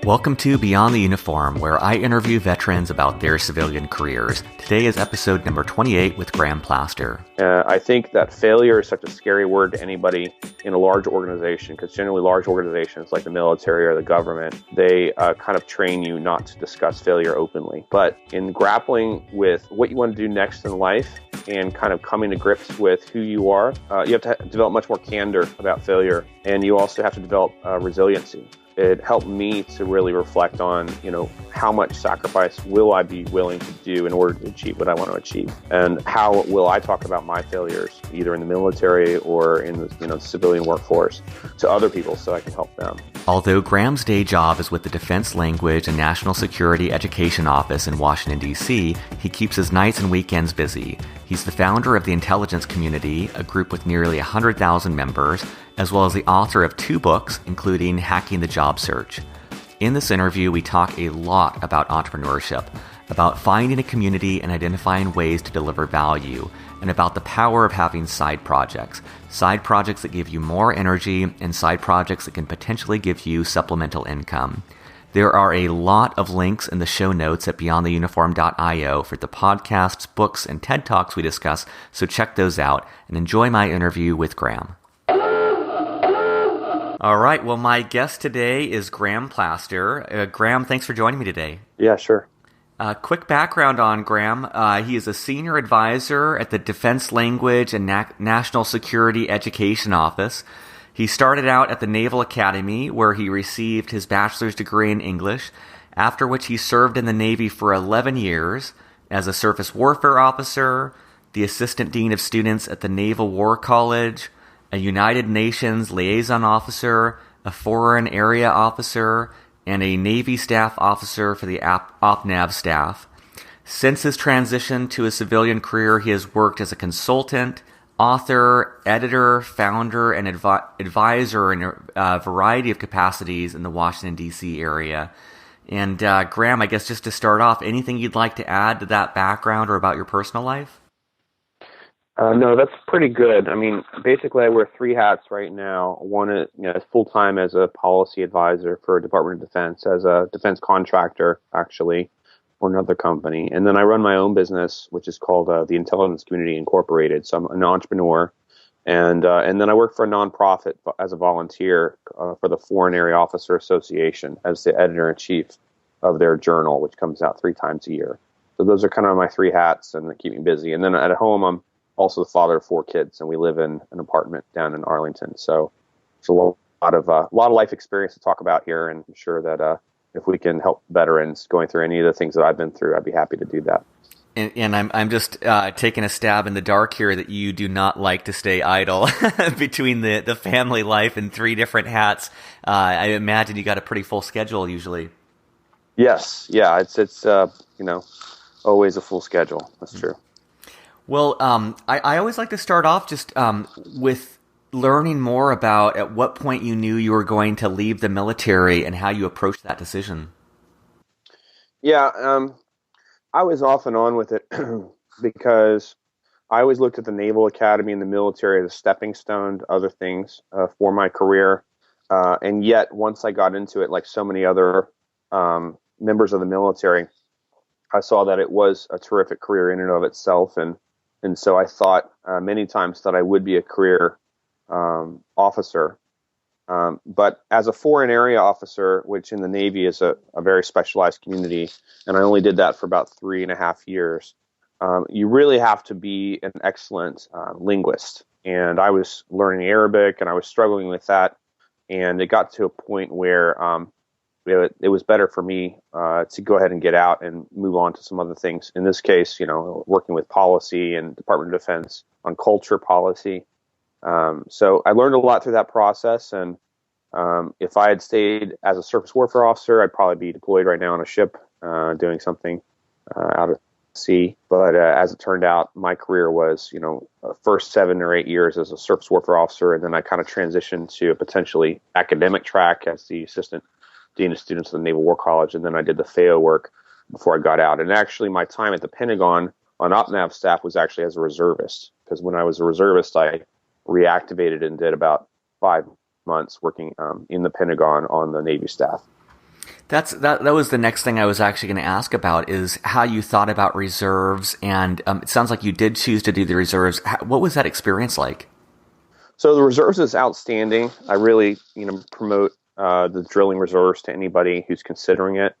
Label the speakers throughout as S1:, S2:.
S1: Welcome to Beyond the Uniform, where I interview veterans about their civilian careers. Today is episode number 28 with Graham Plaster.
S2: I think that failure is such a scary word to anybody in a large organization, because generally large organizations like the military or the government, they kind of train you not to discuss failure openly. But in grappling with what you want to do next in life and kind of coming to grips with who you are, you have to develop much more candor about failure, and you also have to develop resiliency. It helped me to really reflect on, how much sacrifice will I be willing to do in order to achieve what I want to achieve? And how will I talk about my failures, either in the military or in the civilian workforce, to other people so I can help them?
S1: Although Graham's day job is with the Defense Language and National Security Education Office in Washington, D.C., he keeps his nights and weekends busy. He's the founder of the Intelligence Community, a group with nearly 100,000 members, as well as the author of 2 books, including Hacking the Job Search. In this interview, we talk a lot about entrepreneurship, about finding a community and identifying ways to deliver value, and about the power of having side projects that give you more energy, and side projects that can potentially give you supplemental income. There are a lot of links in the show notes at beyondtheuniform.io for the podcasts, books, and TED Talks we discuss, so check those out and enjoy my interview with Graham. All right, well, my guest today is Graham Plaster. Graham, thanks for joining me today.
S2: Yeah, sure.
S1: Quick background on Graham. He is a senior advisor at the Defense Language and National Security Education Office. He started out at the Naval Academy, where he received his bachelor's degree in English, after which he served in the Navy for 11 years as a surface warfare officer, the assistant dean of students at the Naval War College, a United Nations Liaison Officer, a Foreign Area Officer, and a Navy Staff Officer for the OPNAV Staff. Since his transition to a civilian career, he has worked as a consultant, author, editor, founder, and advisor in a variety of capacities in the Washington D.C. area. And Graham, I guess just to start off, anything you'd like to add to that background or about your personal life?
S2: No, that's pretty good. I mean, basically I wear 3 hats right now. One is full-time as a policy advisor for Department of Defense, as a defense contractor, actually, for another company. And then I run my own business, which is called the Intelligence Community Incorporated. So I'm an entrepreneur. And then I work for a nonprofit as a volunteer for the Foreign Area Officer Association as the editor-in-chief of their journal, which comes out 3 times a year. So those are kind of my 3 hats, and they keep me busy. And then at home, I'm also the father of 4 kids, and we live in an apartment down in Arlington. So it's a lot of life experience to talk about here, and I'm sure that if we can help veterans going through any of the things that I've been through, I'd be happy to do that.
S1: And I'm just taking a stab in the dark here that you do not like to stay idle between the family life and 3 different hats. I imagine you got a pretty full schedule usually.
S2: Yes, yeah, it's always a full schedule. That's true.
S1: Well, I always like to start off just with learning more about at what point you knew you were going to leave the military and how you approached that decision.
S2: Yeah, I was off and on with it because I always looked at the Naval Academy and the military as a stepping stone to other things for my career. And yet, once I got into it, like so many other members of the military, I saw that it was a terrific career in and of itself. And so I thought many times that I would be a career officer. But as a foreign area officer, which in the Navy is a very specialized community, and I only did that for about 3.5 years, you really have to be an excellent linguist. And I was learning Arabic, and I was struggling with that. And it got to a point where it was better for me to go ahead and get out and move on to some other things. In this case, working with policy and Department of Defense on culture policy. So I learned a lot through that process. And if I had stayed as a surface warfare officer, I'd probably be deployed right now on a ship doing something out at sea. But as it turned out, my career was, first 7 or 8 years as a surface warfare officer. And then I kind of transitioned to a potentially academic track as the assistant dean of students at the Naval War College, and then I did the FAO work before I got out. And actually, my time at the Pentagon on OPNAV staff was actually as a reservist, because when I was a reservist, I reactivated and did about 5 months working in the Pentagon on the Navy staff.
S1: That was the next thing I was actually going to ask about, is how you thought about reserves, and it sounds like you did choose to do the reserves. What was that experience like?
S2: So the reserves is outstanding. I really, promote the drilling reserves to anybody who's considering it,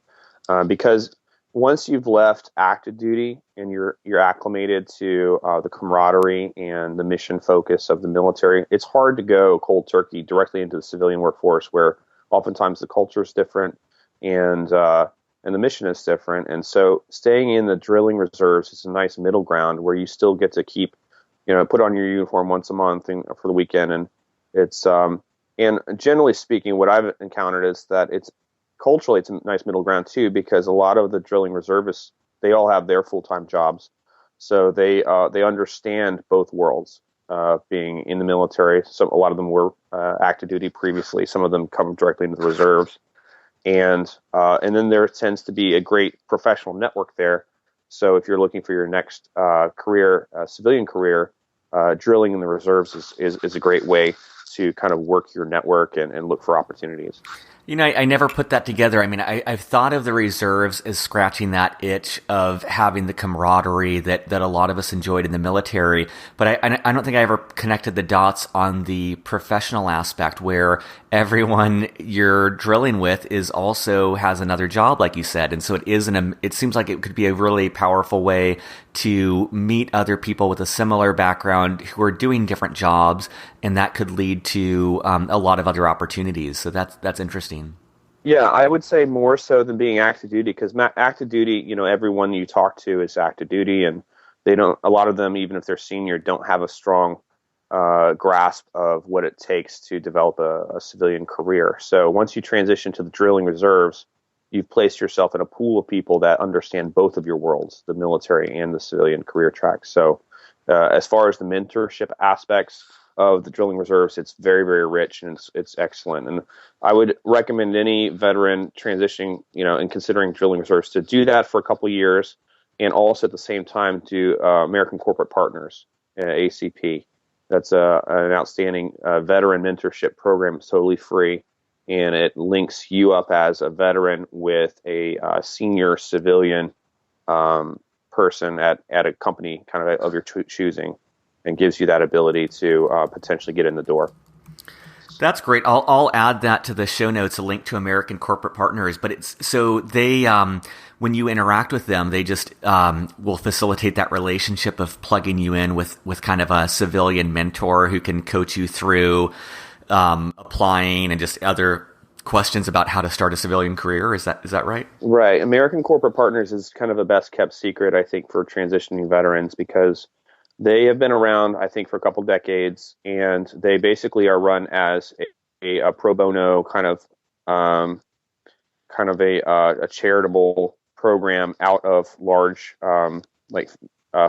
S2: because once you've left active duty and you're acclimated to the camaraderie and the mission focus of the military, it's hard to go cold turkey directly into the civilian workforce, where oftentimes the culture is different and the mission is different. And so staying in the drilling reserves is a nice middle ground where you still get to keep, put on your uniform once a month for the weekend. And it's and generally speaking, what I've encountered is that culturally it's a nice middle ground too, because a lot of the drilling reservists, they all have their full-time jobs, so they understand both worlds. Being in the military, so a lot of them were active duty previously. Some of them come directly into the reserves. And then there tends to be a great professional network there. So if you're looking for your next career, civilian career, drilling in the reserves is a great way to kind of work your network and look for opportunities.
S1: I never put that together. I mean, I've thought of the reserves as scratching that itch of having the camaraderie that a lot of us enjoyed in the military, but I don't think I ever connected the dots on the professional aspect, where everyone you're drilling with also has another job, like you said, and so it seems like it could be a really powerful way to meet other people with a similar background who are doing different jobs, and that could lead to a lot of other opportunities. So that's interesting.
S2: Yeah, I would say more so than being active duty, because active duty, everyone you talk to is active duty, and a lot of them, even if they're senior, don't have a strong grasp of what it takes to develop a civilian career. So once you transition to the drilling reserves, you've placed yourself in a pool of people that understand both of your worlds, the military and the civilian career track. So as far as the mentorship aspects of the drilling reserves, it's very, very rich, and it's excellent. And I would recommend any veteran transitioning, and considering drilling reserves, to do that for a couple of years, and also at the same time do American Corporate Partners, ACP. That's an outstanding veteran mentorship program. It's totally free, and it links you up as a veteran with a senior civilian person at a company kind of your choosing, and gives you that ability to potentially get in the door.
S1: That's great. I'll add that to the show notes, a link to American Corporate Partners. But it's so they, when you interact with them, they just will facilitate that relationship of plugging you in with kind of a civilian mentor who can coach you through applying and just other questions about how to start a civilian career. Is that right?
S2: Right. American Corporate Partners is kind of a best kept secret, I think, for transitioning veterans, because they have been around, I think, for a couple decades, and they basically are run as a pro bono kind of a charitable program out of large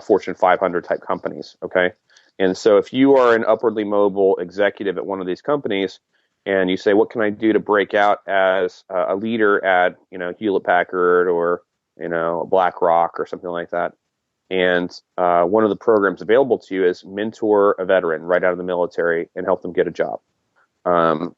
S2: Fortune 500 type companies. Okay, and so if you are an upwardly mobile executive at one of these companies, and you say, "What can I do to break out as a leader at Hewlett Packard or BlackRock or something like that?" And one of the programs available to you is mentor a veteran right out of the military and help them get a job.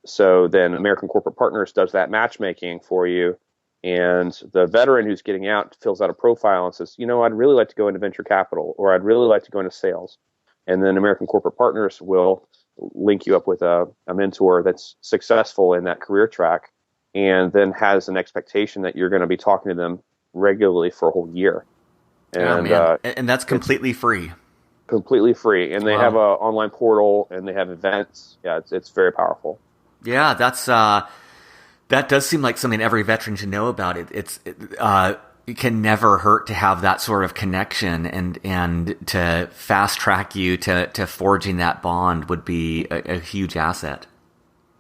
S2: So then American Corporate Partners does that matchmaking for you. And the veteran who's getting out fills out a profile and says, I'd really like to go into venture capital, or I'd really like to go into sales. And then American Corporate Partners will link you up with a mentor that's successful in that career track, and then has an expectation that you're going to be talking to them regularly for a whole year. And,
S1: and that's completely free.
S2: Completely free. And they have an online portal, and they have events. Yeah, it's very powerful.
S1: Yeah, that does seem like something every veteran should know about. It can never hurt to have that sort of connection, and to fast track you to forging that bond would be a huge asset.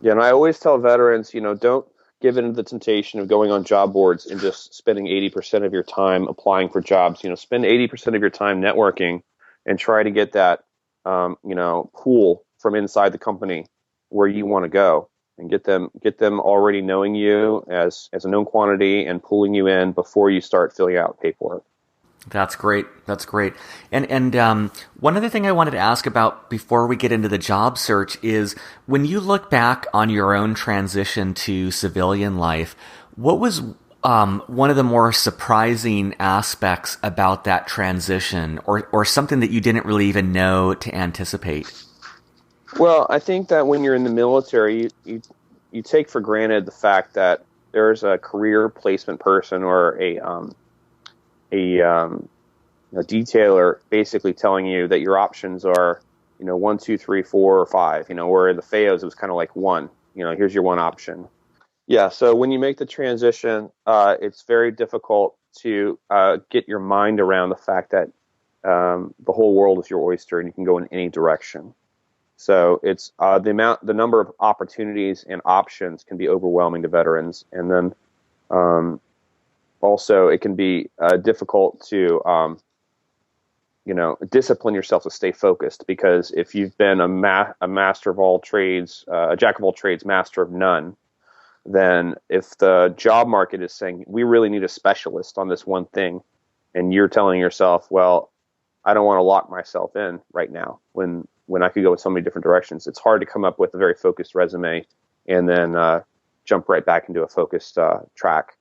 S2: Yeah, and I always tell veterans, don't give in to the temptation of going on job boards and just spending 80% of your time applying for jobs. Spend 80% of your time networking, and try to get that, pool from inside the company where you want to go, and get them already knowing you as a known quantity and pulling you in before you start filling out paperwork.
S1: That's great. That's great. And one other thing I wanted to ask about before we get into the job search is when you look back on your own transition to civilian life, what was one of the more surprising aspects about that transition, or something that you didn't really even know to anticipate?
S2: Well, I think that when you're in the military, you take for granted the fact that there's a career placement person or a detailer basically telling you that your options are, 1, 2, 3, 4, or 5. Where in the FAOs it was kind of like one. Here's your one option. Yeah. So when you make the transition, it's very difficult to get your mind around the fact that the whole world is your oyster and you can go in any direction. So it's the number of opportunities and options can be overwhelming to veterans, and then also it can be difficult to discipline yourself to stay focused, because if you've been a master of all trades, a jack of all trades, master of none, then if the job market is saying we really need a specialist on this one thing, and you're telling yourself, well, I don't want to lock myself in right now when I could go in so many different directions, it's hard to come up with a very focused resume and then jump right back into a focused track.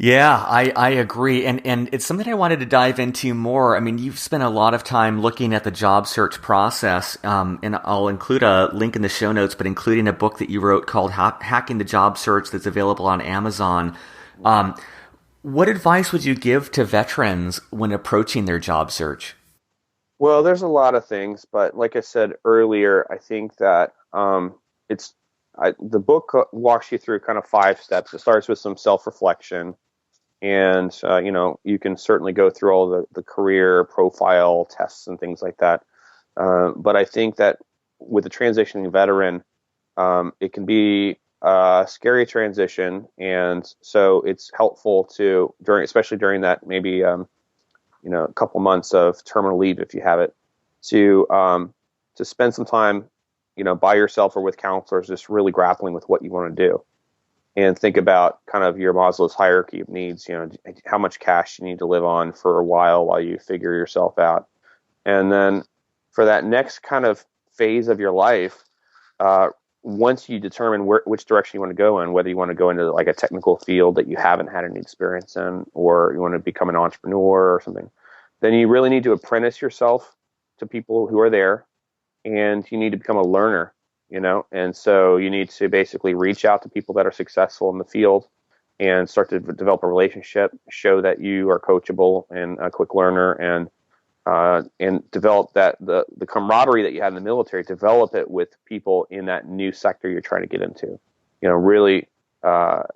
S1: Yeah, I agree. And it's something I wanted to dive into more. I mean, you've spent a lot of time looking at the job search process, and I'll include a link in the show notes, but including a book that you wrote called Hacking the Job Search that's available on Amazon. What advice would you give to veterans when approaching their job search?
S2: Well, there's a lot of things, but like I said earlier, I think that the book walks you through kind of 5 steps. It starts with some self-reflection. And, you can certainly go through all the career profile tests and things like that. But I think that with the transitioning veteran, it can be a scary transition. And so it's helpful to, especially during that maybe, a couple months of terminal leave, if you have it, to spend some time, by yourself or with counselors, just really grappling with what you want to do. And think about kind of your Maslow's hierarchy of needs, how much cash you need to live on for a while you figure yourself out. And then for that next kind of phase of your life, once you determine which direction you want to go in, whether you want to go into like a technical field that you haven't had any experience in, or you want to become an entrepreneur or something, then you really need to apprentice yourself to people who are there, and you need to become a learner. And so you need to basically reach out to people that are successful in the field and start to develop a relationship, show that you are coachable and a quick learner, and develop the camaraderie that you had in the military, develop it with people in that new sector you're trying to get into. Really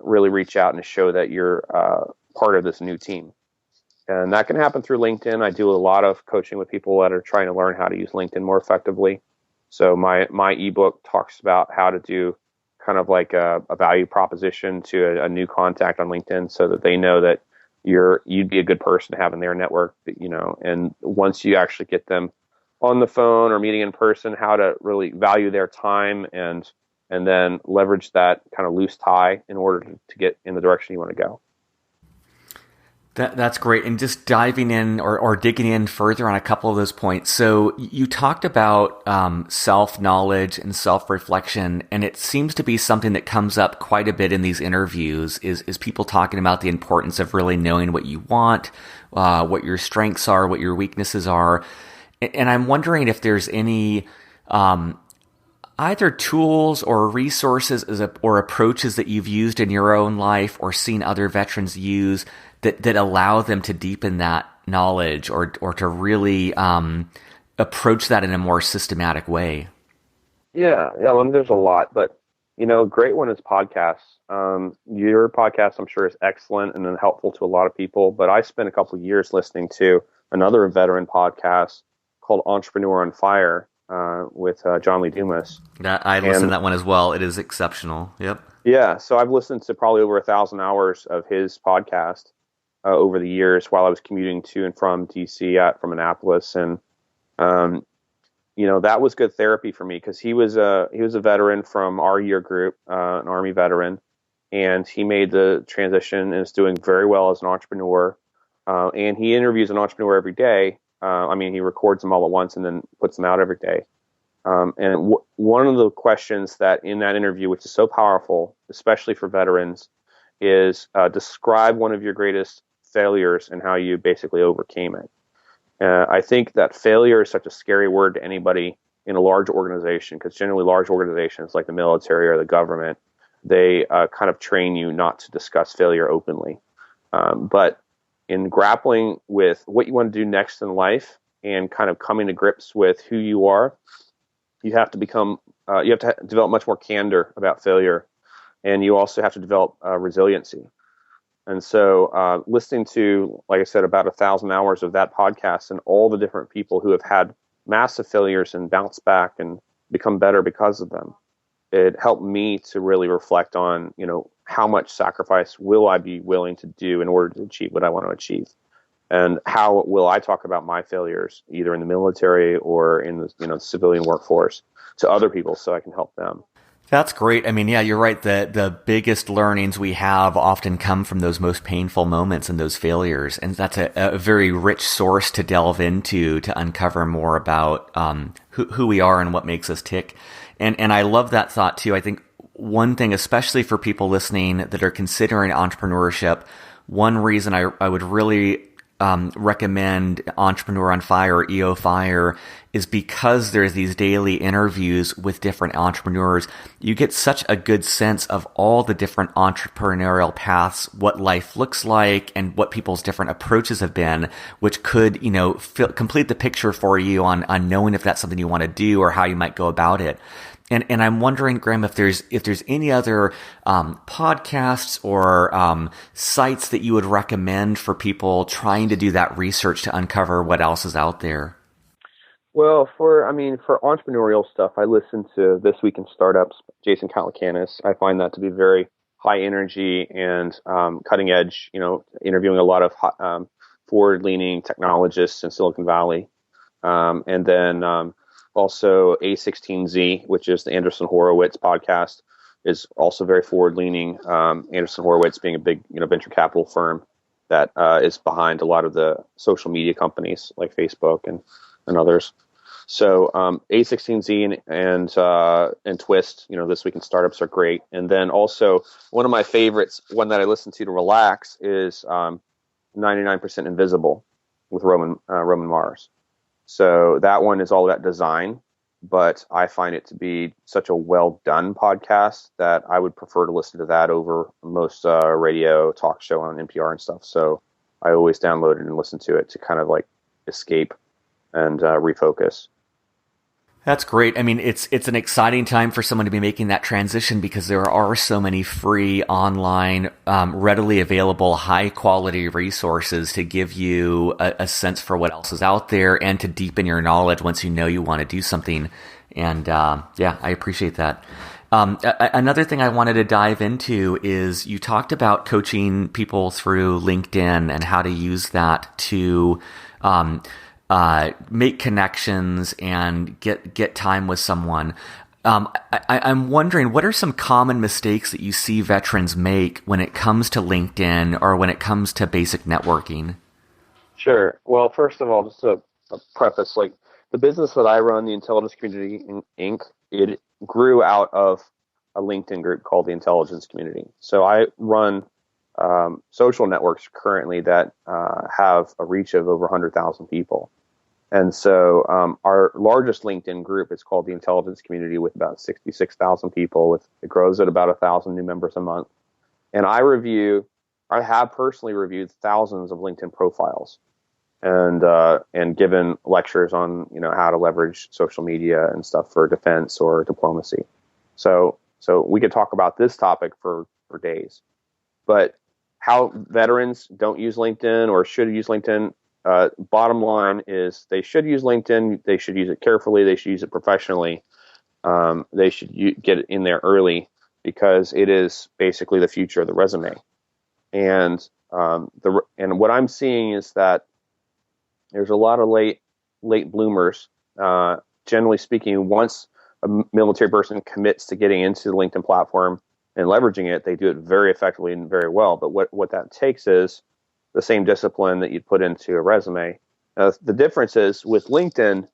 S2: reach out and show that you're part of this new team. And that can happen through LinkedIn. I do a lot of coaching with people that are trying to learn how to use LinkedIn more effectively. So my ebook talks about how to do kind of like a value proposition to a new contact on LinkedIn, so that they know that you'd be a good person to have in their network, and once you actually get them on the phone or meeting in person, how to really value their time and then leverage that kind of loose tie in order to get in the direction you want to go.
S1: That's great. And just diving in or digging in further on a couple of those points. So you talked about self-knowledge and self-reflection, and it seems to be something that comes up quite a bit in these interviews is people talking about the importance of really knowing what you want, what your strengths are, what your weaknesses are. And I'm wondering if there's any either tools or resources or approaches that you've used in your own life or seen other veterans use that allow them to deepen that knowledge or to really approach that in a more systematic way.
S2: Yeah. I mean, there's a lot, but a great one is podcasts. Your podcast, I'm sure, is excellent and helpful to a lot of people. But I spent a couple of years listening to another veteran podcast called Entrepreneur on Fire with John Lee Dumas.
S1: I listened to that one as well. It is exceptional. Yep.
S2: Yeah. So I've listened to probably over 1,000 hours of his podcast over the years while I was commuting to and from D.C. From Annapolis, and that was good therapy for me, because he was a veteran from our year group, an Army veteran, and he made the transition and is doing very well as an entrepreneur. and he interviews an entrepreneur every day. He records them all at once and then puts them out every day. One of the questions that in that interview, which is so powerful, especially for veterans, is describe one of your greatest failures and how you basically overcame it. I think that failure is such a scary word to anybody in a large organization, because generally large organizations like the military or the government, they kind of train you not to discuss failure openly. But in grappling with what you want to do next in life and kind of coming to grips with who you are, you have to develop much more candor about failure, and you also have to develop resiliency. And so listening to, like I said, about 1,000 hours of that podcast and all the different people who have had massive failures and bounced back and become better because of them, it helped me to really reflect on, how much sacrifice will I be willing to do in order to achieve what I want to achieve? And how will I talk about my failures, either in the military or in the civilian workforce, to other people so I can help them?
S1: That's great. I mean, yeah, you're right. The biggest learnings we have often come from those most painful moments and those failures. And that's a very rich source to delve into, to uncover more about who we are and what makes us tick. And I love that thought too. I think one thing, especially for people listening that are considering entrepreneurship, one reason I would really recommend Entrepreneur on Fire or EO Fire is because there's these daily interviews with different entrepreneurs. You get such a good sense of all the different entrepreneurial paths, what life looks like, and what people's different approaches have been, which could, complete the picture for you on knowing if that's something you want to do or how you might go about it. And I'm wondering, Graham, if there's any other podcasts or sites that you would recommend for people trying to do that research to uncover what else is out there.
S2: Well, for entrepreneurial stuff, I listen to This Week in Startups, Jason Calacanis. I find that to be very high energy and cutting edge. Interviewing a lot of forward-leaning technologists in Silicon Valley, and then also A16Z, which is the Anderson Horowitz podcast, is also very forward-leaning. Anderson Horowitz being a big venture capital firm that is behind a lot of the social media companies like Facebook and others. So A16Z and Twist, This Week in Startups are great. And then also one of my favorites, one that I listen to relax, is 99% Invisible with Roman Mars. So that one is all about design, but I find it to be such a well done podcast that I would prefer to listen to that over most radio talk show on NPR and stuff. So I always download it and listen to it to kind of like escape and refocus.
S1: That's great. I mean, it's an exciting time for someone to be making that transition because there are so many free online, readily available, high quality resources to give you a sense for what else is out there and to deepen your knowledge once you know you want to do something. And I appreciate that. Another thing I wanted to dive into is you talked about coaching people through LinkedIn and how to use that to make connections and get time with someone. I'm wondering, what are some common mistakes that you see veterans make when it comes to LinkedIn or when it comes to basic networking?
S2: Sure. Well, first of all, just a preface, like the business that I run, the Intelligence Community Inc., it grew out of a LinkedIn group called the Intelligence Community. So I run social networks currently that have a reach of over 100,000 people. And so our largest LinkedIn group is called the Intelligence Community with about 66,000 people. It grows at about 1,000 new members a month. And I have personally reviewed thousands of LinkedIn profiles and given lectures on, how to leverage social media and stuff for defense or diplomacy. So we could talk about this topic for days. But how veterans don't use LinkedIn or should use LinkedIn, bottom line is they should use LinkedIn. They should use it carefully. They should use it professionally. They should get it in there early because it is basically the future of the resume. And what I'm seeing is that there's a lot of late bloomers. Generally speaking, once a military person commits to getting into the LinkedIn platform and leveraging it, they do it very effectively and very well. But what that takes is the same discipline that you'd put into a resume. The difference is with LinkedIn,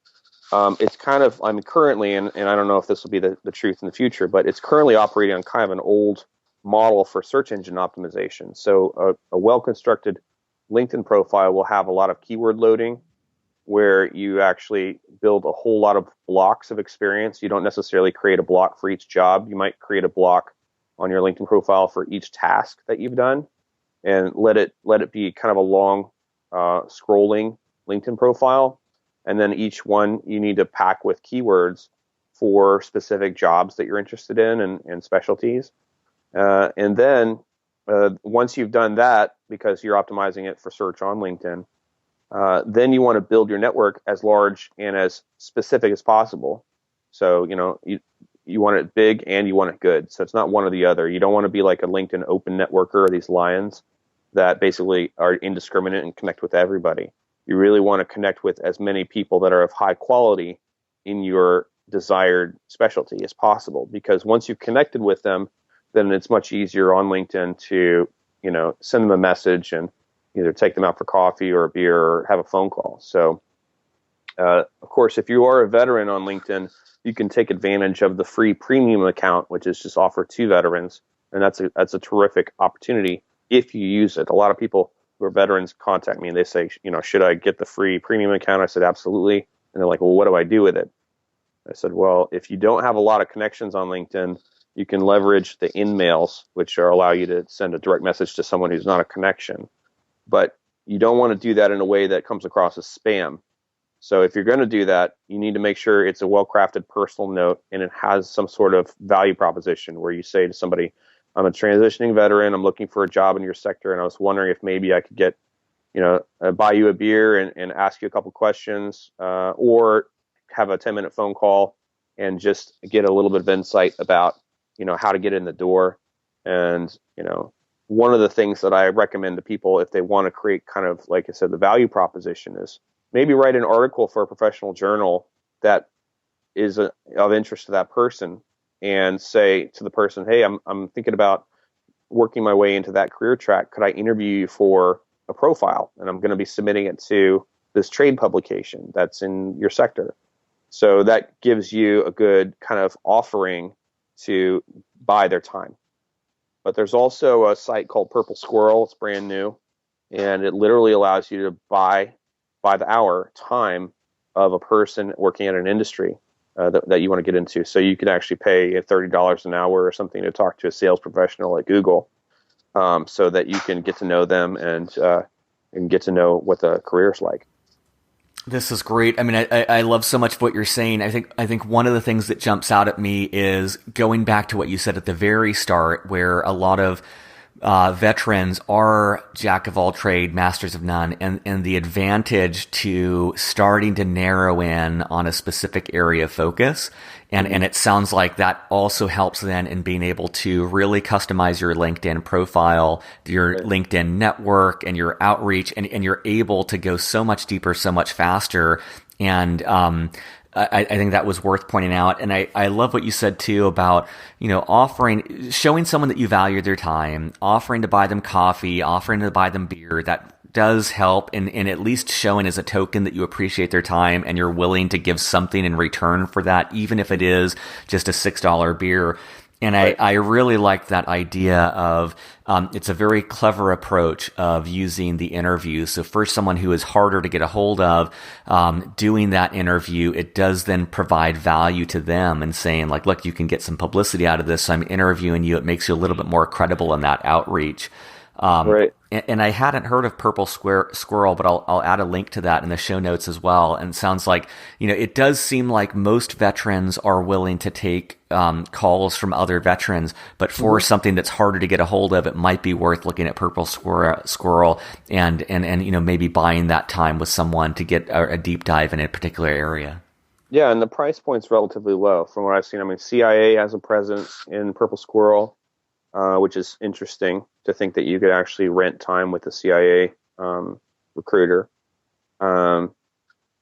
S2: it's kind of, I'm currently, and I don't know if this will be the truth in the future, but it's currently operating on kind of an old model for search engine optimization. So a well-constructed LinkedIn profile will have a lot of keyword loading where you actually build a whole lot of blocks of experience. You don't necessarily create a block for each job. You might create a block on your LinkedIn profile for each task that you've done and let it be kind of a long scrolling LinkedIn profile. And then each one you need to pack with keywords for specific jobs that you're interested in and specialties. And then once you've done that, because you're optimizing it for search on LinkedIn, then you want to build your network as large and as specific as possible. So, you want it big and you want it good. So it's not one or the other. You don't want to be like a LinkedIn open networker or these lions that basically are indiscriminate and connect with everybody. You really want to connect with as many people that are of high quality in your desired specialty as possible. Because once you've connected with them, then it's much easier on LinkedIn to, send them a message and either take them out for coffee or a beer or have a phone call. So, of course, if you are a veteran on LinkedIn, you can take advantage of the free premium account, which is just offered to veterans. And that's a terrific opportunity if you use it. A lot of people who are veterans contact me and they say, should I get the free premium account? I said, absolutely. And they're like, well, what do I do with it? I said, well, if you don't have a lot of connections on LinkedIn, you can leverage the in-mails, which allow you to send a direct message to someone who's not a connection. But you don't want to do that in a way that comes across as spam. So if you're going to do that, you need to make sure it's a well-crafted personal note and it has some sort of value proposition where you say to somebody, I'm a transitioning veteran, I'm looking for a job in your sector, and I was wondering if maybe I could get, buy you a beer and ask you a couple questions, or have a 10-minute phone call and just get a little bit of insight about, how to get in the door. And, one of the things that I recommend to people if they want to create kind of, like I said, the value proposition is maybe write an article for a professional journal that is of interest to that person and say to the person, hey, I'm thinking about working my way into that career track. Could I interview you for a profile? And I'm going to be submitting it to this trade publication that's in your sector. So that gives you a good kind of offering to buy their time. But there's also a site called Purple Squirrel. It's brand new, and it literally allows you to buy by the hour time of a person working at an industry that you want to get into. So you could actually pay $30 an hour or something to talk to a sales professional at Google, so that you can get to know them and get to know what the career's like.
S1: This is great. I mean, I love so much of what you're saying. I think one of the things that jumps out at me is going back to what you said at the very start, where a lot of veterans are jack of all trade, masters of none, and the advantage to starting to narrow in on a specific area of focus. And it sounds like that also helps then in being able to really customize your LinkedIn profile, your LinkedIn network, and your outreach, and you're able to go so much deeper, so much faster. And I think that was worth pointing out. And I love what you said too about, showing someone that you value their time, offering to buy them coffee, offering to buy them beer. That does help in at least showing as a token that you appreciate their time and you're willing to give something in return for that, even if it is just a $6 beer. And right. I really like that idea of, it's a very clever approach of using the interview. So for someone who is harder to get a hold of, doing that interview, it does then provide value to them and saying like, look, you can get some publicity out of this. So I'm interviewing you. It makes you a little bit more credible in that outreach. Right. And I hadn't heard of Purple Squirrel, but I'll add a link to that in the show notes as well. And it sounds like, it does seem like most veterans are willing to take calls from other veterans, but for something that's harder to get a hold of, it might be worth looking at Purple Squirrel and maybe buying that time with someone to get a deep dive in a particular area.
S2: Yeah, and the price point's relatively low from what I've seen. I mean, CIA has a presence in Purple Squirrel, which is interesting to think that you could actually rent time with a CIA recruiter. Or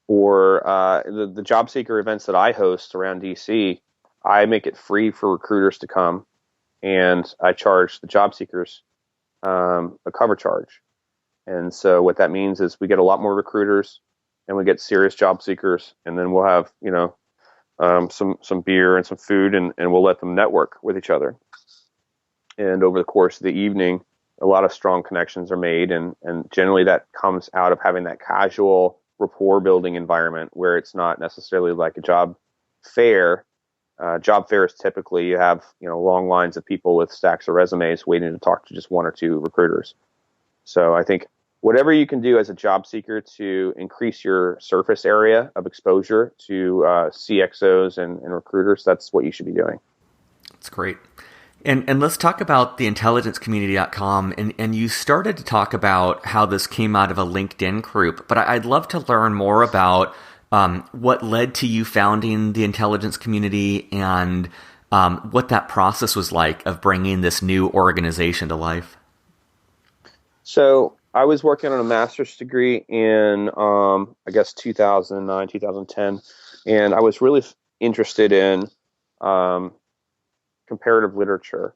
S2: the job seeker events that I host around D.C., I make it free for recruiters to come, and I charge the job seekers a cover charge. And so what that means is we get a lot more recruiters, and we get serious job seekers, and then we'll have, some beer and some food, and we'll let them network with each other. And over the course of the evening, a lot of strong connections are made, and generally that comes out of having that casual rapport building environment where it's not necessarily like a job fair. Job fair is typically you have long lines of people with stacks of resumes waiting to talk to just one or two recruiters. So I think whatever you can do as a job seeker to increase your surface area of exposure to CXOs and recruiters, that's what you should be doing.
S1: That's great. And let's talk about the intelligencecommunity.com. And you started to talk about how this came out of a LinkedIn group, but I'd love to learn more about what led to you founding the intelligence community and what that process was like of bringing this new organization to life.
S2: So I was working on a master's degree in, 2009, 2010, and I was really interested in comparative literature.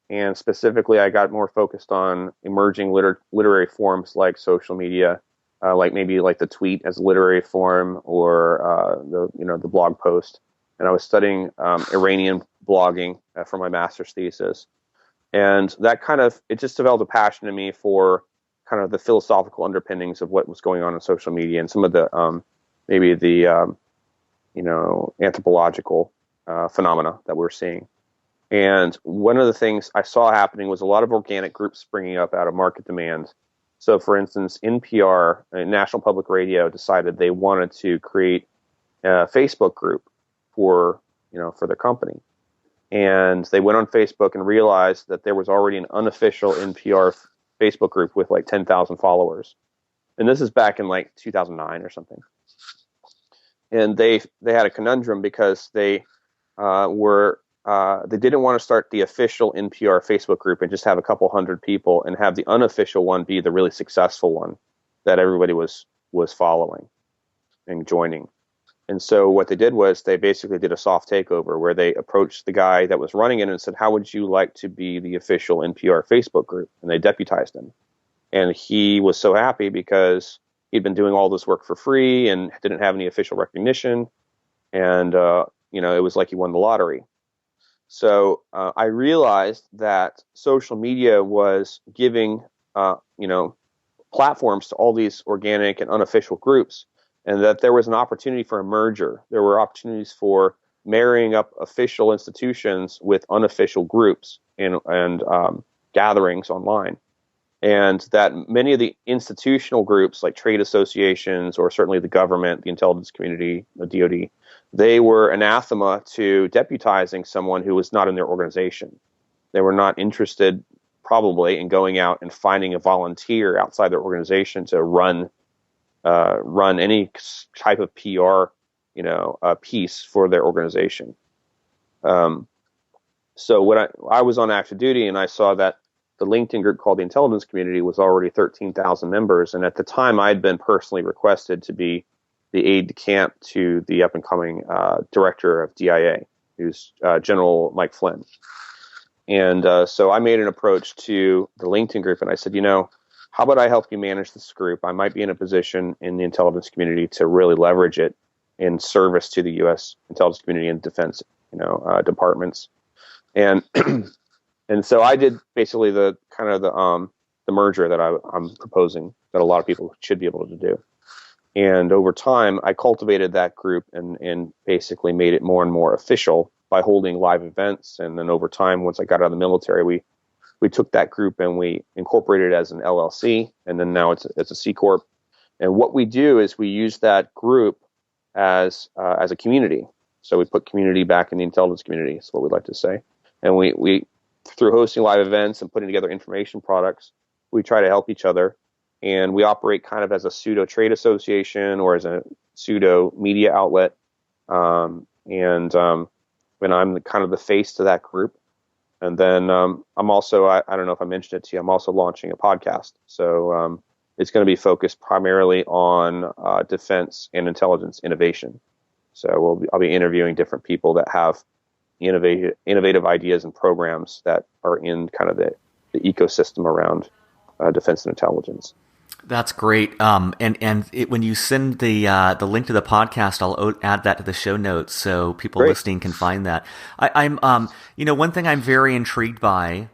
S2: And specifically, I got more focused on emerging literary forms like social media, like the tweet as a literary form, or the blog post. And I was studying Iranian blogging for my master's thesis, and that it just developed a passion in me for kind of the philosophical underpinnings of what was going on in social media and some of the anthropological phenomena that we're seeing. And one of the things I saw happening was a lot of organic groups springing up out of market demand. So, for instance, NPR, National Public Radio, decided they wanted to create a Facebook group for their company. And they went on Facebook and realized that there was already an unofficial NPR Facebook group with like 10,000 followers. And this is back in 2009 or something. And they had a conundrum because they they didn't want to start the official NPR Facebook group and just have a couple hundred people and have the unofficial one be the really successful one that everybody was following and joining. And so what they did was they basically did a soft takeover where they approached the guy that was running it and said, how would you like to be the official NPR Facebook group? And they deputized him. And he was so happy because he'd been doing all this work for free and didn't have any official recognition. And, it was like he won the lottery. So I realized that social media was giving, platforms to all these organic and unofficial groups, and that there was an opportunity for a merger. There were opportunities for marrying up official institutions with unofficial groups and gatherings online. And that many of the institutional groups, like trade associations or certainly the government, the intelligence community, the DoD, they were anathema to deputizing someone who was not in their organization. They were not interested, probably, in going out and finding a volunteer outside their organization to run any type of PR, piece for their organization. So when I was on active duty and I saw that the LinkedIn group called the Intelligence Community was already 13,000 members, and at the time I'd been personally requested to be the aide-de-camp to the up-and-coming director of DIA, who's General Mike Flynn. And so I made an approach to the LinkedIn group, and I said, how about I help you manage this group? I might be in a position in the intelligence community to really leverage it in service to the U.S. intelligence community and defense, departments. And and so I did basically the merger that I'm proposing that a lot of people should be able to do. And over time, I cultivated that group and basically made it more and more official by holding live events. And then over time, once I got out of the military, we took that group and we incorporated it as an LLC, and then now it's a C Corp. And what we do is we use that group as a community. So we put community back in the intelligence community, is what we'd like to say. And we through hosting live events and putting together information products, we try to help each other. And we operate kind of as a pseudo trade association or as a pseudo media outlet. And I'm kind of the face to that group. And then I'm also, I don't know if I mentioned it to you, I'm also launching a podcast. So it's going to be focused primarily on defense and intelligence innovation. So I'll be interviewing different people that have innovative ideas and programs that are in kind of the ecosystem around defense and intelligence.
S1: That's great. When you send the link to the podcast, I'll add that to the show notes so people
S2: Great.
S1: listening can find that. I'm one thing I'm very intrigued by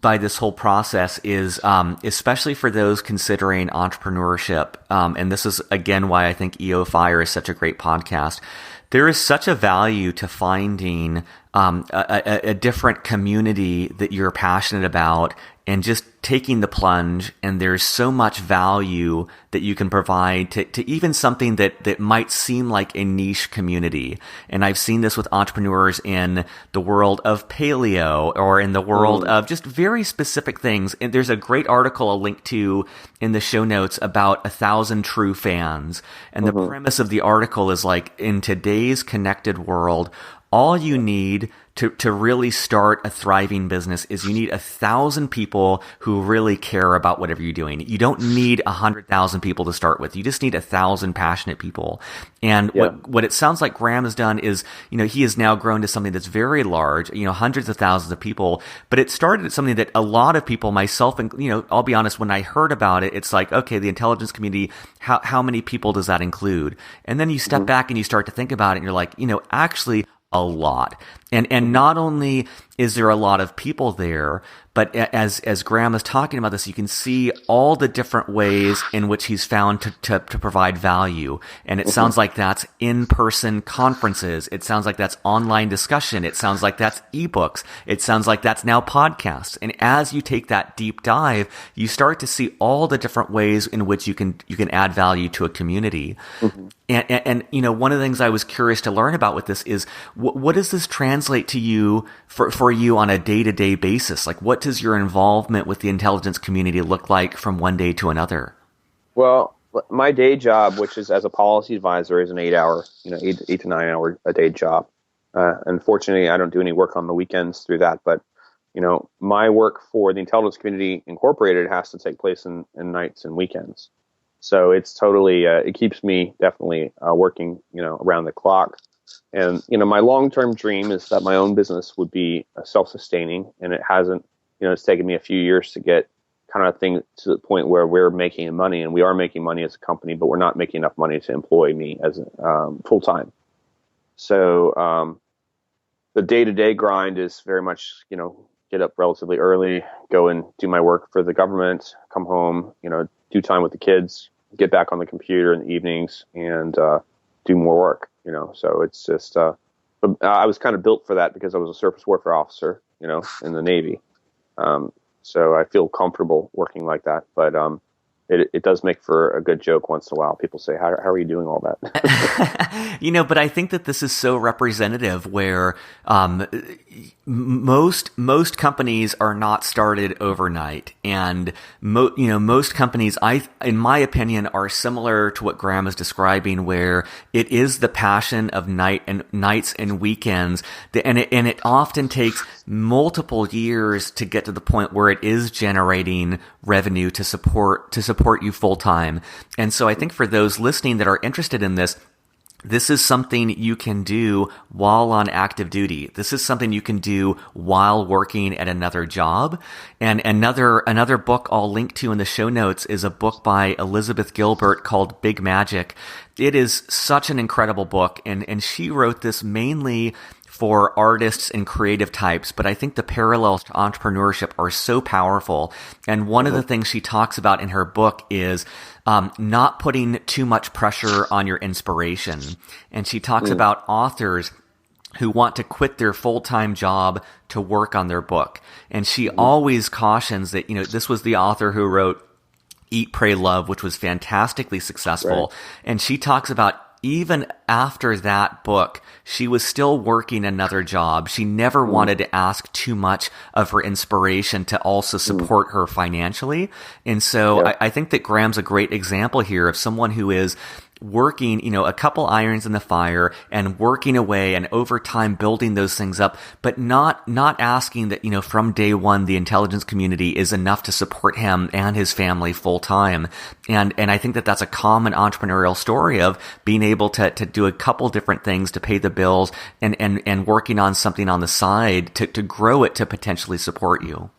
S1: this whole process is especially for those considering entrepreneurship. And this is again why I think EO Fire is such a great podcast. There is such a value to finding a different community that you're passionate about and just taking the plunge. And there's so much value that you can provide to even something that might seem like a niche community. And I've seen this with entrepreneurs in the world of paleo or in the world of just very specific things. And there's a great article I'll link to in the show notes about 1,000 True Fans. And the premise of the article is like, in today's connected world, all you need to really start a thriving business is you need 1,000 people who really care about whatever you're doing. You don't need 100,000 people to start with. You just need 1,000 passionate people. And what it sounds like Graham has done is, he has now grown to something that's very large, hundreds of thousands of people. But it started at something that a lot of people, myself, and I'll be honest, when I heard about it, it's like, okay, the intelligence community, how many people does that include? And then you step back and you start to think about it, and you're like, actually, a lot. And not only is there a lot of people there, but as Graham is talking about this, you can see all the different ways in which he's found to provide value. And it sounds like that's in-person conferences. It sounds like that's online discussion. It sounds like that's ebooks. It sounds like that's now podcasts. And as you take that deep dive, you start to see all the different ways in which you can add value to a community. And one of the things I was curious to learn about with this is what does this translate to you for you on a day-to-day basis? Like, what does your involvement with the intelligence community look like from one day to another?
S2: Well, my day job, which is as a policy advisor, is an 8-hour, 8 to 9 hour a day job. Unfortunately, I don't do any work on the weekends through that, but my work for the Intelligence Community Incorporated has to take place in nights and weekends. So it's totally, it keeps me definitely working, around the clock. And, my long-term dream is that my own business would be self-sustaining, and it hasn't, it's taken me a few years to get kind of thing to the point where we're making money, and we are making money as a company, but we're not making enough money to employ me as full-time. So the day-to-day grind is very much, get up relatively early, go and do my work for the government, come home, do time with the kids, get back on the computer in the evenings, and do more work. So it's just I was kind of built for that because I was a surface warfare officer, in the Navy. So I feel comfortable working like that. But it does make for a good joke once in a while. People say, how are you doing all that?
S1: But I think that this is so representative where most companies are not started overnight. And most companies, in my opinion, are similar to what Graham is describing, where it is the passion of nights and weekends. And it often takes multiple years to get to the point where it is generating revenue to support you full time. And so I think for those listening that are interested in this is something you can do while on active duty. This is something you can do while working at another job. And another book I'll link to in the show notes is a book by Elizabeth Gilbert called Big Magic. It is such an incredible book, and she wrote this mainly for artists and creative types, but I think the parallels to entrepreneurship are so powerful. And one of the things she talks about in her book is not putting too much pressure on your inspiration. And she talks about authors who want to quit their full-time job to work on their book. And she always cautions that, this was the author who wrote Eat, Pray, Love, which was fantastically successful. Right. And she talks about even after that book, she was still working another job. She never wanted to ask too much of her inspiration to also support her financially. And so I think that Graham's a great example here of someone who is working, a couple irons in the fire and working away and over time building those things up, but not asking that, from day one, the intelligence community is enough to support him and his family full time. And I think that that's a common entrepreneurial story of being able to do a couple different things to pay the bills and working on something on the side to grow it to potentially support you.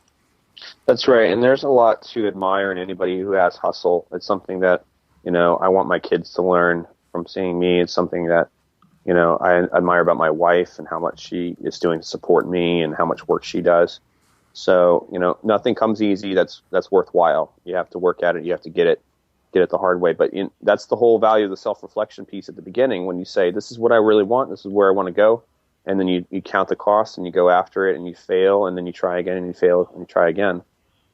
S2: That's right. And there's a lot to admire in anybody who has hustle. It's something that, I want my kids to learn from seeing me. It's something that, I admire about my wife and how much she is doing to support me and how much work she does. So, nothing comes easy that's worthwhile. You have to work at it. You have to get it the hard way. But that's the whole value of the self-reflection piece at the beginning, when you say, this is what I really want, this is where I want to go. And then you count the costs and you go after it and you fail, and then you try again and you fail and you try again.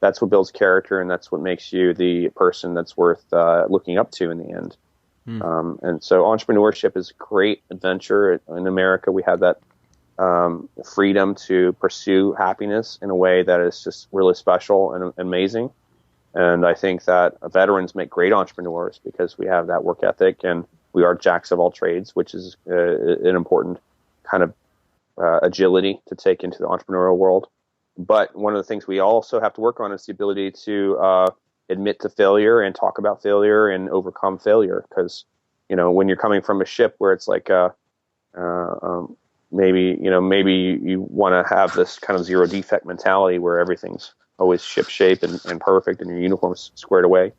S2: That's what builds character, and that's what makes you the person that's worth looking up to in the end. And so entrepreneurship is a great adventure. In America, we have that freedom to pursue happiness in a way that is just really special and amazing. And I think that veterans make great entrepreneurs because we have that work ethic, and we are jacks of all trades, which is an important kind of agility to take into the entrepreneurial world. But one of the things we also have to work on is the ability to admit to failure and talk about failure and overcome failure. Because, when you're coming from a ship where it's like maybe you want to have this kind of zero defect mentality where everything's always ship shape and perfect and your uniform's squared away,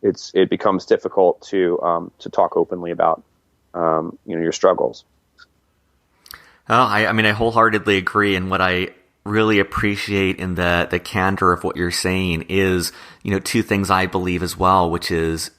S2: it becomes difficult to talk openly about your struggles.
S1: Oh, I wholeheartedly agree. And what I really appreciate in the candor of what you're saying is, two things I believe as well, which is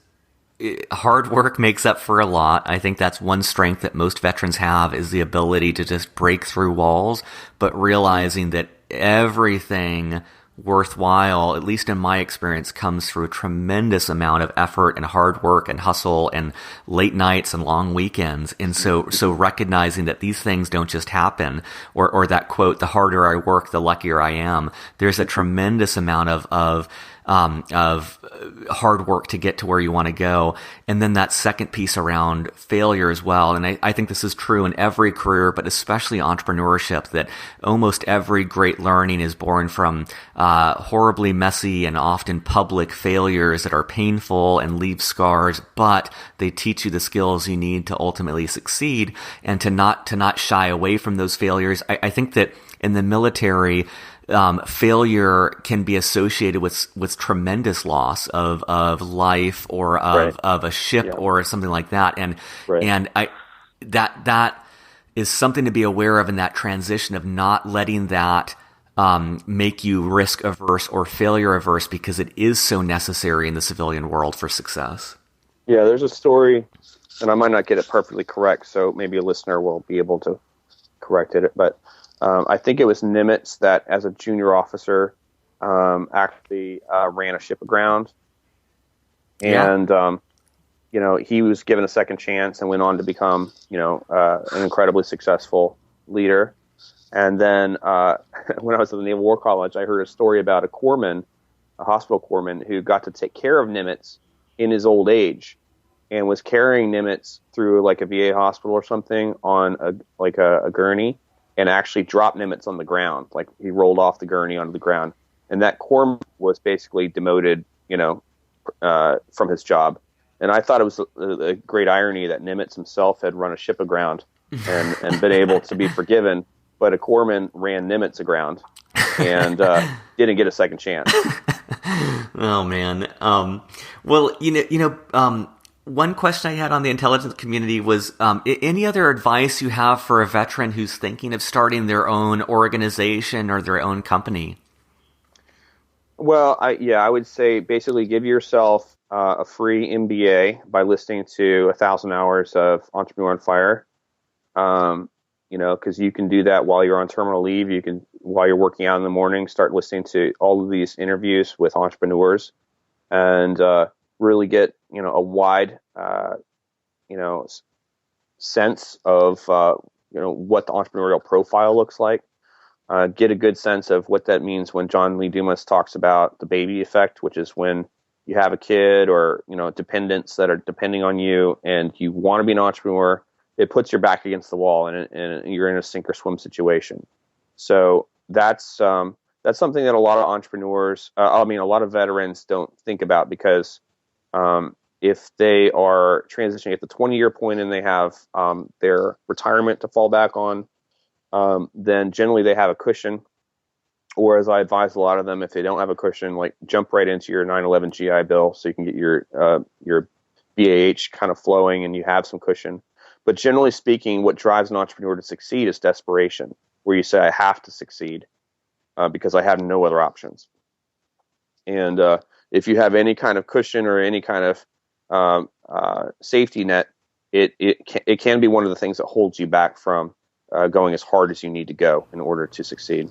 S1: hard work makes up for a lot. I think that's one strength that most veterans have, is the ability to just break through walls, but realizing that everything worthwhile, at least in my experience, comes through a tremendous amount of effort and hard work and hustle and late nights and long weekends. And so recognizing that these things don't just happen, or that quote, the harder I work, the luckier I am. There's a tremendous amount of hard work to get to where you want to go. And then that second piece around failure as well. And I think this is true in every career, but especially entrepreneurship, that almost every great learning is born from horribly messy and often public failures that are painful and leave scars, but they teach you the skills you need to ultimately succeed, and to not shy away from those failures. I think that in the military, failure can be associated with tremendous loss of life, or of a ship, or something like that. And that is something to be aware of in that transition, of not letting that make you risk averse or failure averse, because it is so necessary in the civilian world for success.
S2: Yeah, there's a story, and I might not get it perfectly correct, so maybe a listener will be able to correct it, but I think it was Nimitz that, as a junior officer, actually ran a ship aground, and he was given a second chance and went on to become an incredibly successful leader. And then when I was at the Naval War College, I heard a story about a hospital corpsman, who got to take care of Nimitz in his old age, and was carrying Nimitz through like a VA hospital or something on a gurney, and actually dropped Nimitz on the ground. Like, he rolled off the gurney onto the ground. And that corpsman was basically demoted, from his job. And I thought it was a great irony that Nimitz himself had run a ship aground and been able to be forgiven, but a corpsman ran Nimitz aground and didn't get a second chance.
S1: Oh, man. One question I had on the intelligence community was, any other advice you have for a veteran who's thinking of starting their own organization or their own company?
S2: Well, I would say basically give yourself a free MBA by listening to 1,000 hours of Entrepreneur on Fire. Because you can do that while you're on terminal leave. You can, while you're working out in the morning, start listening to all of these interviews with entrepreneurs, and really get a wide sense of what the entrepreneurial profile looks like. Get a good sense of what that means when John Lee Dumas talks about the baby effect, which is when you have a kid or dependents that are depending on you, and you want to be an entrepreneur. It puts your back against the wall, and you're in a sink or swim situation. So that's something that a lot of entrepreneurs, a lot of veterans don't think about, because if they are transitioning at the 20-year point and they have their retirement to fall back on, then generally they have a cushion or as I advise a lot of them, if they don't have a cushion, like jump right into your 9/11 GI Bill so you can get your BAH kind of flowing and you have some cushion. But generally speaking, what drives an entrepreneur to succeed is desperation, where you say, I have to succeed because I have no other options. And if you have any kind of cushion or any kind of safety net, it can be one of the things that holds you back from going as hard as you need to go in order to succeed.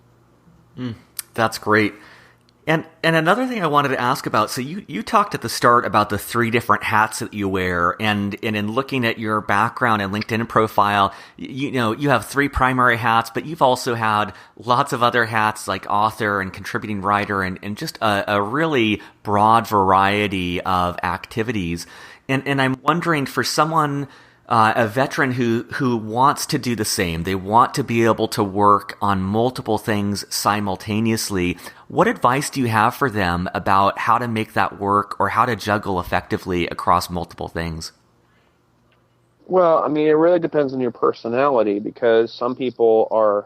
S1: That's great. And another thing I wanted to ask about, so you talked at the start about the 3 different hats that you wear, and in looking at your background and LinkedIn profile, you have 3 primary hats, but you've also had lots of other hats like author and contributing writer and just a really broad variety of activities. And I'm wondering, for someone, a veteran who wants to do the same, they want to be able to work on multiple things simultaneously, what advice do you have for them about how to make that work or how to juggle effectively across multiple things?
S2: Well, I mean, it really depends on your personality, because some people are,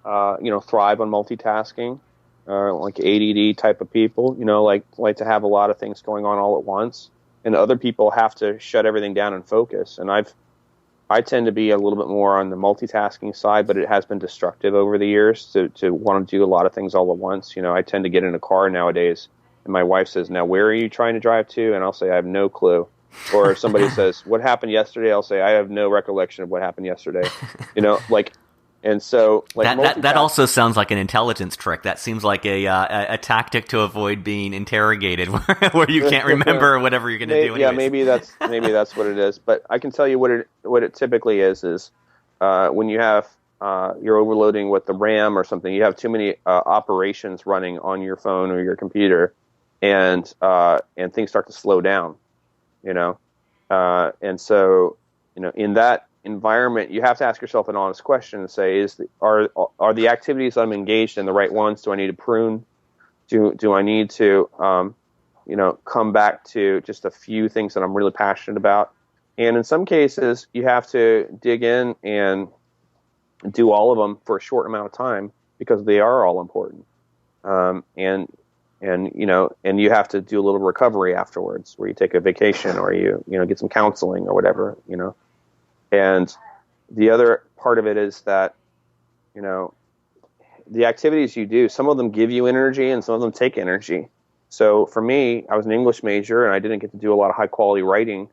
S2: thrive on multitasking, like ADD type of people, like to have a lot of things going on all at once. And other people have to shut everything down and focus. And I tend to be a little bit more on the multitasking side, but it has been destructive over the years to want to do a lot of things all at once. I tend to get in a car nowadays, and my wife says, "Now, where are you trying to drive to?" And I'll say, "I have no clue." Or if somebody says, "What happened yesterday?" I'll say, "I have no recollection of what happened yesterday." And so,
S1: that also sounds like an intelligence trick. That seems like a tactic to avoid being interrogated, where you can't remember whatever you're going to do. Anyways.
S2: Yeah, maybe that's what it is. But I can tell you what it typically is when you have you're overloading with the RAM or something. You have too many operations running on your phone or your computer, and things start to slow down. And so in that environment, you have to ask yourself an honest question and say, are the activities I'm engaged in the right ones? Do I need to prune? Do I need to come back to just a few things that I'm really passionate about? And in some cases, you have to dig in and do all of them for a short amount of time because they are all important. And you have to do a little recovery afterwards, where you take a vacation or you get some counseling or whatever. And the other part of it is that, the activities you do, some of them give you energy and some of them take energy. So for me, I was an English major and I didn't get to do a lot of high quality writing,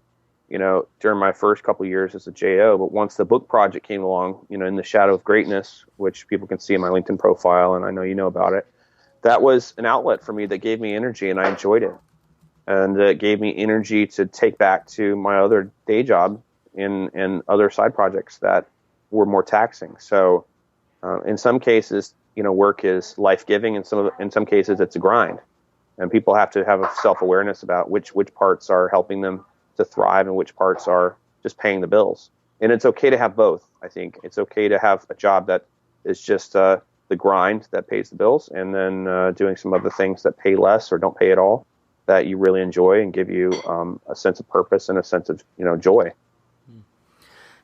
S2: during my first couple of years as a JO. But once the book project came along, In the Shadow of Greatness, which people can see in my LinkedIn profile, and I know you know about it, that was an outlet for me that gave me energy and I enjoyed it. And it gave me energy to take back to my other day job and other side projects that were more taxing. So in some cases, work is life-giving. In some cases, it's a grind. And people have to have a self-awareness about which parts are helping them to thrive and which parts are just paying the bills. And it's okay to have both, I think. It's okay to have a job that is just the grind that pays the bills, and then doing some other things that pay less or don't pay at all that you really enjoy and give you a sense of purpose and a sense of joy.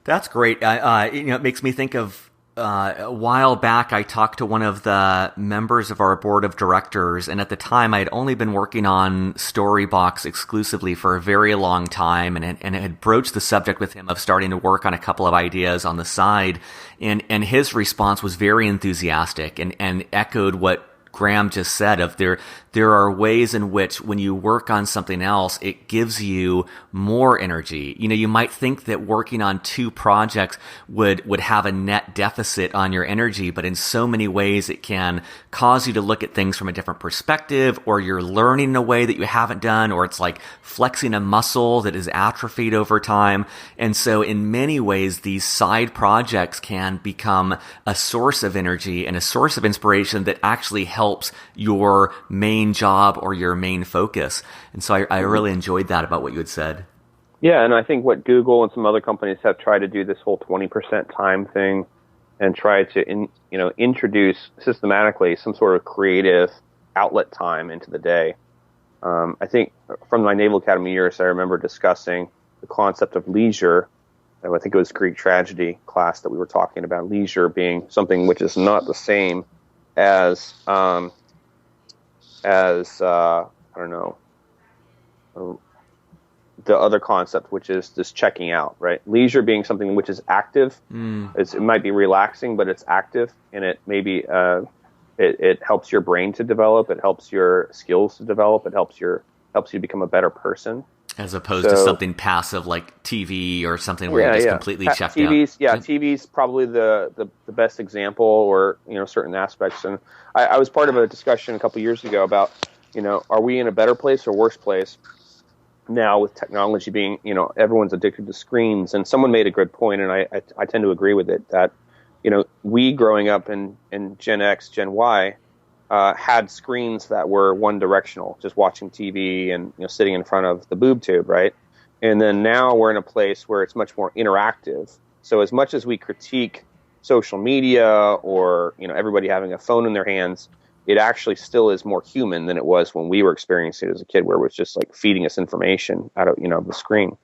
S1: That's great. It makes me think of a while back, I talked to one of the members of our board of directors, and at the time I had only been working on Storybox exclusively for a very long time, and had broached the subject with him of starting to work on a couple of ideas on the side, and his response was very enthusiastic and echoed what Graham just said, of there are ways in which when you work on something else, it gives you more energy. You might think that working on 2 projects would have a net deficit on your energy, but in so many ways it can cause you to look at things from a different perspective, or you're learning in a way that you haven't done, or it's like flexing a muscle that is atrophied over time. And so in many ways, these side projects can become a source of energy and a source of inspiration that actually helps your main job or your main focus. And so I really enjoyed that about what you had said.
S2: Yeah, and I think what Google and some other companies have tried to do, this whole 20% time thing, and try to introduce systematically some sort of creative outlet time into the day. I think from my Naval Academy years, I remember discussing the concept of leisure. I think it was Greek tragedy class that we were talking about leisure being something which is not the same as I don't know, the other concept, which is this checking out, right? Leisure being something which is active. It might be relaxing, but it's active, and it maybe it helps your brain to develop. It helps your skills to develop. It helps you become a better person.
S1: As opposed to something passive like TV or something where you're just completely checked
S2: TV's,
S1: out.
S2: Yeah, TV's probably the best example, or certain aspects. And I was part of a discussion a couple years ago about are we in a better place or worse place now with technology being everyone's addicted to screens. And someone made a good point, and I tend to agree with it, that we growing up in Gen X, Gen Y, had screens that were one directional, just watching TV and sitting in front of the boob tube, right? And then now we're in a place where it's much more interactive. So as much as we critique social media or everybody having a phone in their hands, it actually still is more human than it was when we were experiencing it as a kid, where it was just like feeding us information out of the screen.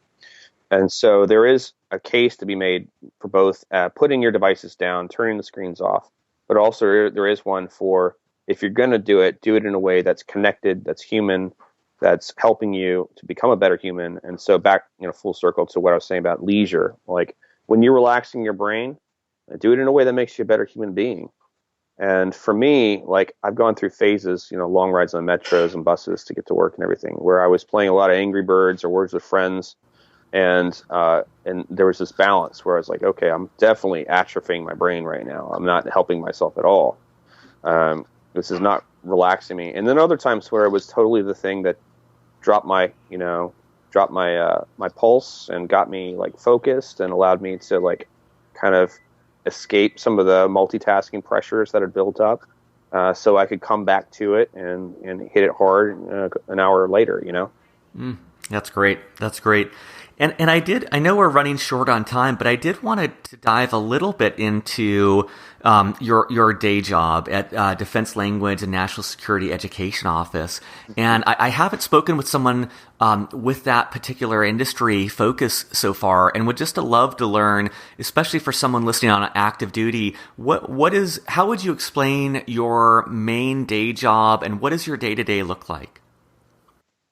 S2: And so there is a case to be made for both putting your devices down, turning the screens off, but also there is one for, if you're going to do it in a way that's connected, that's human, that's helping you to become a better human. And so back, full circle to what I was saying about leisure. Like when you're relaxing your brain, do it in a way that makes you a better human being. And for me, like I've gone through phases, long rides on metros and buses to get to work and everything, where I was playing a lot of Angry Birds or Words with Friends. And there was this balance where I was like, okay, I'm definitely atrophying my brain right now. I'm not helping myself at all. This is not relaxing me. And then other times where it was totally the thing that dropped my my pulse and got me like focused and allowed me to like kind of escape some of the multitasking pressures that had built up, so I could come back to it and hit it hard an hour later.
S1: That's great. That's great. And I know we're running short on time, but I did want to dive a little bit into your day job at Defense Language and National Security Education Office. And I haven't spoken with someone with that particular industry focus so far, and would just love to learn, especially for someone listening on active duty, how would you explain your main day job, and what does your day-to-day look like?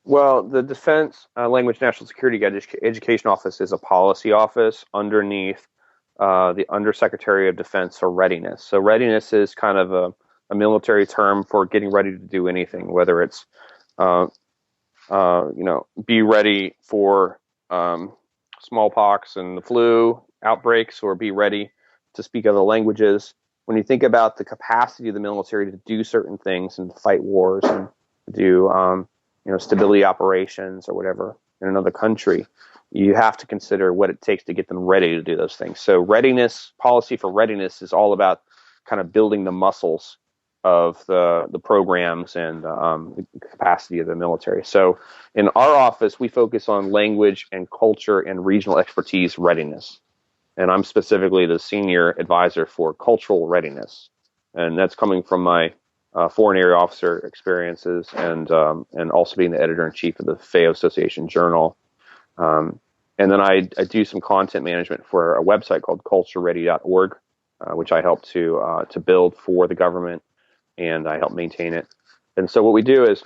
S2: Well, the Defense Language National Security Education Office is a policy office underneath the Undersecretary of Defense for Readiness. So readiness is kind of a military term for getting ready to do anything, whether it's be ready for smallpox and the flu outbreaks, or be ready to speak other languages. When you think about the capacity of the military to do certain things and fight wars and do stability operations or whatever in another country, you have to consider what it takes to get them ready to do those things. So readiness, policy for readiness, is all about kind of building the muscles of the programs and the capacity of the military. So in our office, we focus on language and culture and regional expertise readiness. And I'm specifically the senior advisor for cultural readiness. And that's coming from my foreign area officer experiences and also being the editor-in-chief of the FAO Association Journal. And then I do some content management for a website called cultureready.org, which I help to build for the government, and I help maintain it. And so what we do is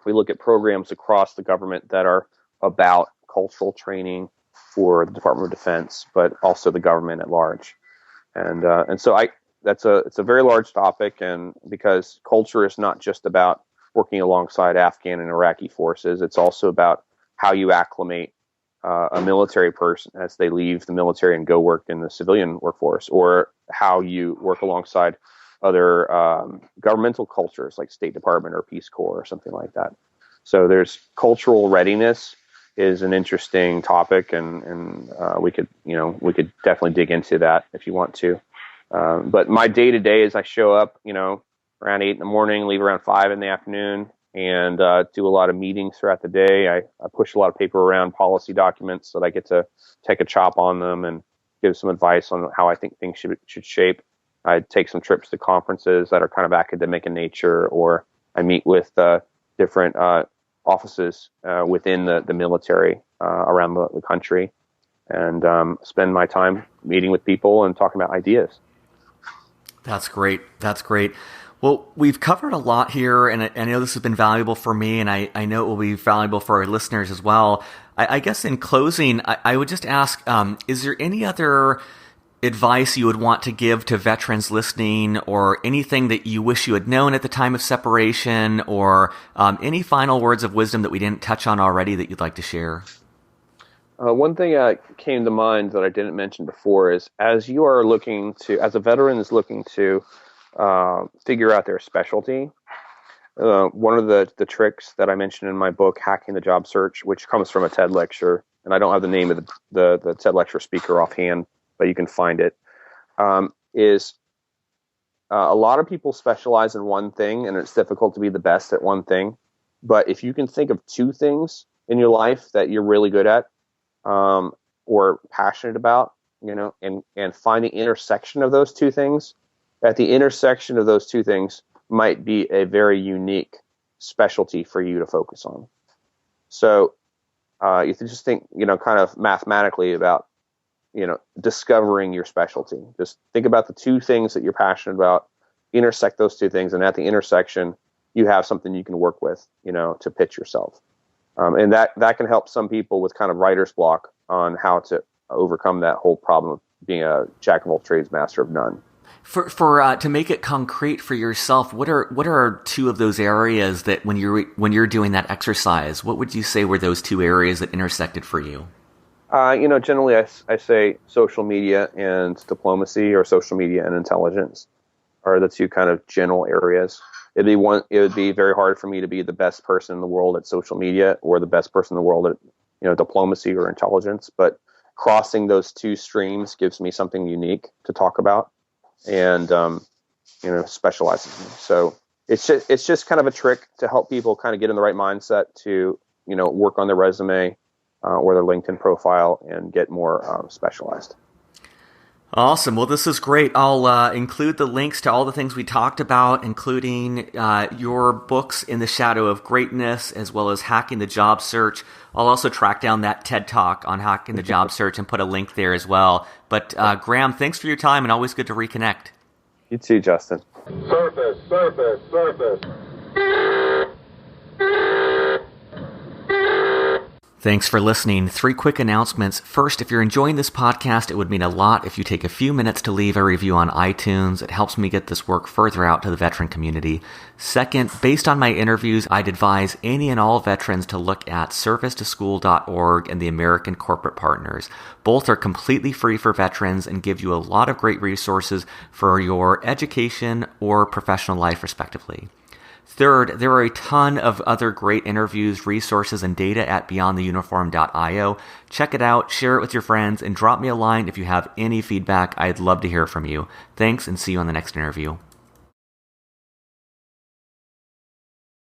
S2: we look at programs across the government that are about cultural training for the Department of Defense, but also the government at large. And so it's a very large topic, and because culture is not just about working alongside Afghan and Iraqi forces, it's also about how you acclimate a military person as they leave the military and go work in the civilian workforce, or how you work alongside other governmental cultures like State Department or Peace Corps or something like that. So there's cultural readiness is an interesting topic, and we could definitely dig into that if you want to. But my day to day is I show up, around 8 in the morning, leave around 5 in the afternoon, and do a lot of meetings throughout the day. I push a lot of paper around, policy documents, so that I get to take a chop on them and give some advice on how I think things should shape. I take some trips to conferences that are kind of academic in nature, or I meet with different offices within the military around the country, and spend my time meeting with people and talking about ideas.
S1: That's great. That's great. Well, we've covered a lot here, and I know this has been valuable for me, and I know it will be valuable for our listeners as well. I guess in closing, I would just ask, is there any other advice you would want to give to veterans listening, or anything that you wish you had known at the time of separation, or any final words of wisdom that we didn't touch on already that you'd like to share?
S2: One thing that came to mind that I didn't mention before is, as a veteran is looking to figure out their specialty, one of the tricks that I mentioned in my book, Hacking the Job Search, which comes from a TED lecture, and I don't have the name of the TED lecture speaker offhand, but you can find it, is a lot of people specialize in one thing, and it's difficult to be the best at one thing. But if you can think of two things in your life that you're really good at, or passionate about, and find the intersection of those two things, at the intersection of those two things might be a very unique specialty for you to focus on. So you just think, kind of mathematically about, discovering your specialty. Just think about the two things that you're passionate about, intersect those two things, and at the intersection, you have something you can work with, to pitch yourself. And that can help some people with kind of writer's block on how to overcome that whole problem of being a jack of all trades, master of none.
S1: For to make it concrete for yourself, what are two of those areas that when you're doing that exercise, what would you say were those two areas that intersected for you?
S2: Generally I say social media and diplomacy, or social media and intelligence, are the two kind of general areas. It would be very hard for me to be the best person in the world at social media, or the best person in the world at, diplomacy or intelligence. But crossing those two streams gives me something unique to talk about, and specializing. So it's just kind of a trick to help people kind of get in the right mindset to work on their resume or their LinkedIn profile and get more specialized.
S1: Awesome. Well, this is great. I'll include the links to all the things we talked about, including your books, In the Shadow of Greatness, as well as Hacking the Job Search. I'll also track down that TED Talk on Hacking the Job Search and put a link there as well. But Graham, thanks for your time, and always good to reconnect.
S2: You too, Justin.
S3: Surface.
S1: Thanks for listening. 3 quick announcements. First, if you're enjoying this podcast, it would mean a lot if you take a few minutes to leave a review on iTunes. It helps me get this work further out to the veteran community. Second, based on my interviews, I'd advise any and all veterans to look at servicetoschool.org and the American Corporate Partners. Both are completely free for veterans and give you a lot of great resources for your education or professional life, respectively. Third, there are a ton of other great interviews, resources, and data at beyondtheuniform.io. Check it out, share it with your friends, and drop me a line if you have any feedback. I'd love to hear from you. Thanks, and see you on the next interview.